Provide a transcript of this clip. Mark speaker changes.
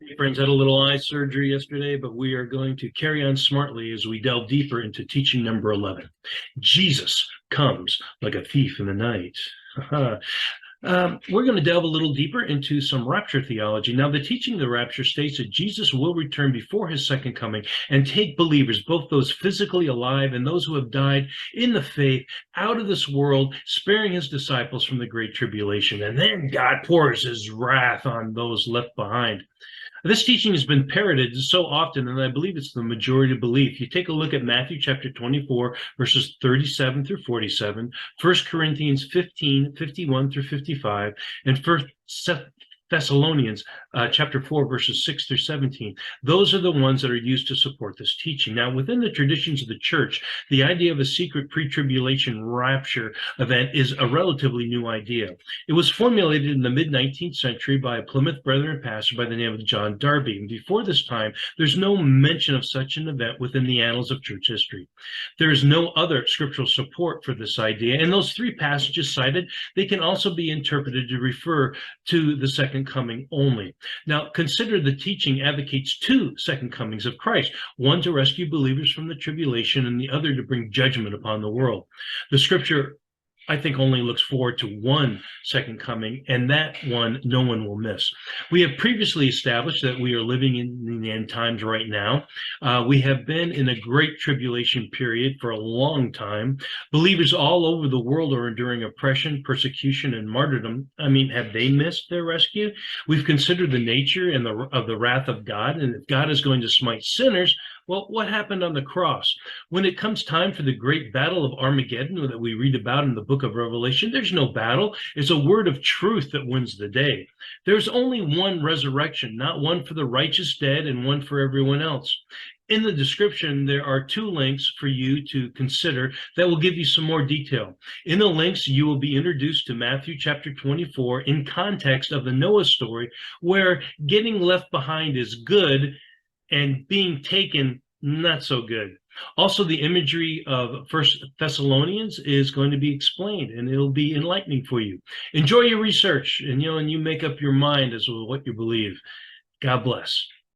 Speaker 1: Hey, friends, had a little eye surgery yesterday, but we are going to carry on smartly as we delve deeper into teaching number 11. Jesus comes like a thief in the night. We're going to delve a little deeper into some rapture theology. Now, the teaching of the rapture states that Jesus will return before his second coming and take believers, both those physically alive and those who have died in the faith, out of this world, sparing his disciples from the great tribulation. And then God pours his wrath on those left behind. This teaching has been parroted so often, and I believe it's the majority belief. You take a look at Matthew chapter 24, verses 37 through 47, 1 Corinthians 15, 51 through 55, and 1 Thessalonians chapter 4, verses 6 through 17. Those are the ones that are used to support this teaching. Now, within the traditions of the church, the idea of a secret pre-tribulation rapture event is a relatively new idea. It was formulated in the mid-19th century by a Plymouth Brethren pastor by the name of John Darby. And before this time, there's no mention of such an event within the annals of church history. There is no other scriptural support for this idea. And those three passages cited, they can also be interpreted to refer to the second coming only. Now, consider the teaching advocates two second comings of Christ, one to rescue believers from the tribulation and the other to bring judgment upon the world. The scripture, I think, only looks forward to one second coming, and that one no one will miss. We have previously established that we are living in the end times right now. We have been in a great tribulation period for a long time. Believers all over the world are enduring oppression, persecution, and martyrdom. I mean, have they missed their rescue? We've considered the nature and of the wrath of God, and if God is going to smite sinners, well, what happened on the cross? When it comes time for the great battle of Armageddon that we read about in the book of Revelation, there's no battle. It's a word of truth that wins the day. There's only one resurrection, not one for the righteous dead and one for everyone else. In the description, there are two links for you to consider that will give you some more detail. In the links, you will be introduced to Matthew chapter 24 in context of the Noah story, where getting left behind is good and being taken, not so good. Also, the imagery of First Thessalonians is going to be explained, and it'll be enlightening for you. Enjoy your research, and you make up your mind as to what you believe. God bless.